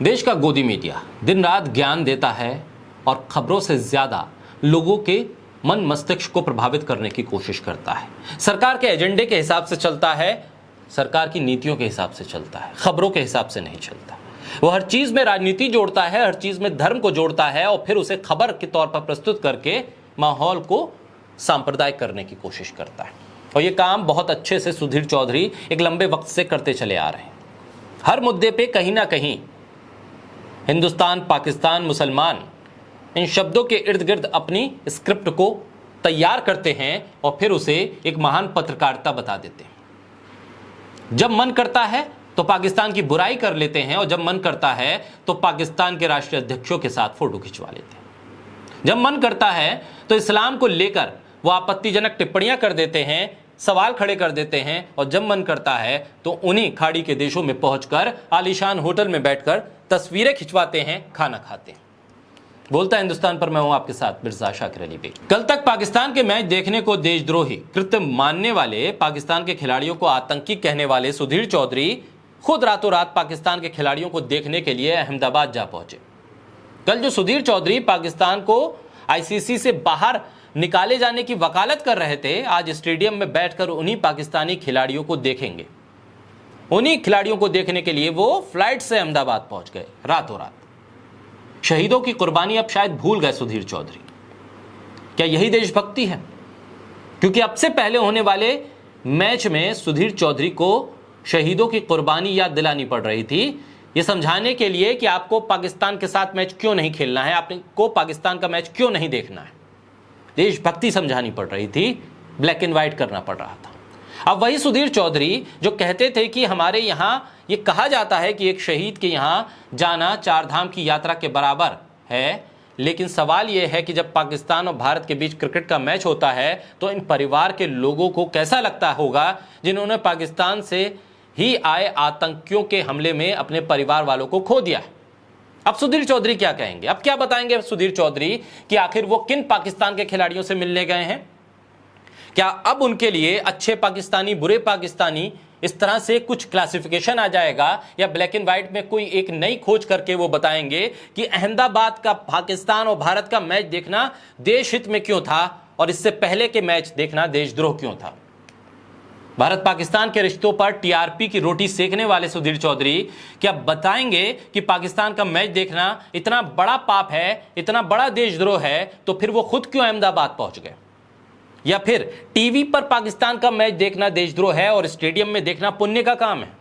देश का गोदी मीडिया दिन रात ज्ञान देता है और खबरों से ज्यादा लोगों के मन मस्तिष्क को प्रभावित करने की कोशिश करता है। सरकार के एजेंडे के हिसाब से चलता है, सरकार की नीतियों के हिसाब से चलता है, खबरों के हिसाब से नहीं चलता। वो हर चीज में राजनीति जोड़ता है, हर चीज में धर्म को जोड़ता है और फिर उसे खबर के तौर पर प्रस्तुत करके माहौल को सांप्रदायिक करने की कोशिश करता है। और ये काम बहुत अच्छे से सुधीर चौधरी एक लंबे वक्त से करते चले आ रहे हैं। हर मुद्दे पे कहीं ना कहीं हिंदुस्तान, पाकिस्तान, मुसलमान, इन शब्दों के इर्द गिर्द अपनी स्क्रिप्ट को तैयार करते हैं और फिर उसे एक महान पत्रकारिता बता देते हैं। जब मन करता है तो पाकिस्तान की बुराई कर लेते हैं और जब मन करता है तो पाकिस्तान के राष्ट्रीय अध्यक्षों के साथ फोटो खिंचवा लेते हैं। जब मन करता है तो इस्लाम को लेकर वो आपत्तिजनक टिप्पणियां कर देते हैं, सवाल खड़े कर देते हैं और जब मन करता है तो उन्हीं खाड़ी के देशों में पहुंचकर आलीशान होटल में बैठकर तस्वीरें खिंचवाते हैं, खाना खाते हैं। बोलता हिंदुस्तान पर मैं हूं आपके साथ मिर्जा शाकिर अली बेग। कल तक पाकिस्तान के मैच देखने को देशद्रोही कृत्य मानने वाले, पाकिस्तान के खिलाड़ियों को आतंकी कहने वाले सुधीर चौधरी खुद रातों रात पाकिस्तान के खिलाड़ियों को देखने के लिए अहमदाबाद जा पहुंचे। कल जो सुधीर चौधरी पाकिस्तान को आईसीसी से बाहर निकाले जाने की वकालत कर रहे थे, आज स्टेडियम में बैठकर उन्हीं पाकिस्तानी खिलाड़ियों को देखेंगे। उन्हीं खिलाड़ियों को देखने के लिए वो फ्लाइट से अहमदाबाद पहुंच गए रातों रात। शहीदों की कुर्बानी अब शायद भूल गए सुधीर चौधरी। क्या यही देशभक्ति है? क्योंकि अब से पहले होने वाले मैच में सुधीर चौधरी को शहीदों की कुर्बानी याद दिलानी पड़ रही थी, ये समझाने के लिए कि आपको पाकिस्तान के साथ मैच क्यों नहीं खेलना है, आपको पाकिस्तान का मैच क्यों नहीं देखना है। देशभक्ति समझानी पड़ रही थी, ब्लैक एंड व्हाइट करना पड़ रहा था। अब वही सुधीर चौधरी जो कहते थे कि हमारे यहां ये कहा जाता है कि एक शहीद के यहां जाना 4 धाम की यात्रा के बराबर है, लेकिन सवाल यह है कि जब पाकिस्तान और भारत के बीच क्रिकेट का मैच होता है तो इन परिवार के लोगों को कैसा लगता होगा जिन्होंने पाकिस्तान से ही आए आतंकियों के हमले में अपने परिवार वालों को खो दिया है। अब सुधीर चौधरी क्या कहेंगे? अब क्या बताएंगे सुधीर चौधरी कि आखिर वो किन पाकिस्तान के खिलाड़ियों से मिलने गए हैं? क्या अब उनके लिए अच्छे पाकिस्तानी, बुरे पाकिस्तानी, इस तरह से कुछ क्लासिफिकेशन आ जाएगा, या ब्लैक एंड व्हाइट में कोई एक नई खोज करके वो बताएंगे कि अहमदाबाद का पाकिस्तान और भारत का मैच देखना देश हित में क्यों था और इससे पहले के मैच देखना देशद्रोह क्यों था? भारत पाकिस्तान के रिश्तों पर टीआरपी की रोटी सेकने वाले सुधीर चौधरी क्या बताएंगे कि पाकिस्तान का मैच देखना इतना बड़ा पाप है, इतना बड़ा देशद्रोह है, तो फिर वो खुद क्यों अहमदाबाद पहुंच गए? या फिर टीवी पर पाकिस्तान का मैच देखना देशद्रोह है और स्टेडियम में देखना पुण्य का काम है?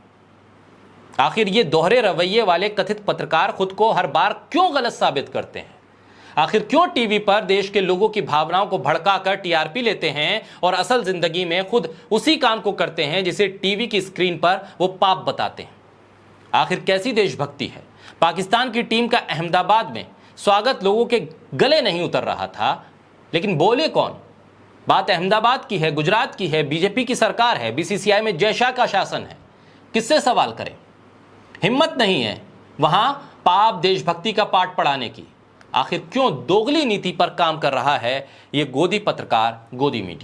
आखिर ये दोहरे रवैये वाले कथित पत्रकार खुद को हर बार क्यों गलत साबित करते हैं? आखिर क्यों टीवी पर देश के लोगों की भावनाओं को भड़काकर टीआरपी लेते हैं और असल जिंदगी में खुद उसी काम को करते हैं जिसे टीवी की स्क्रीन पर वो पाप बताते हैं? आखिर कैसी देशभक्ति है? पाकिस्तान की टीम का अहमदाबाद में स्वागत लोगों के गले नहीं उतर रहा था, लेकिन बोले कौन? बात अहमदाबाद की है, गुजरात की है, बीजेपी की सरकार है, बीसीसीआई में जय शाह का शासन है। किससे सवाल करें? हिम्मत नहीं है वहां पाप देशभक्ति का पाठ पढ़ाने की। आखिर क्यों दोगली नीति पर काम कर रहा है ये गोदी पत्रकार, गोदी मीडिया?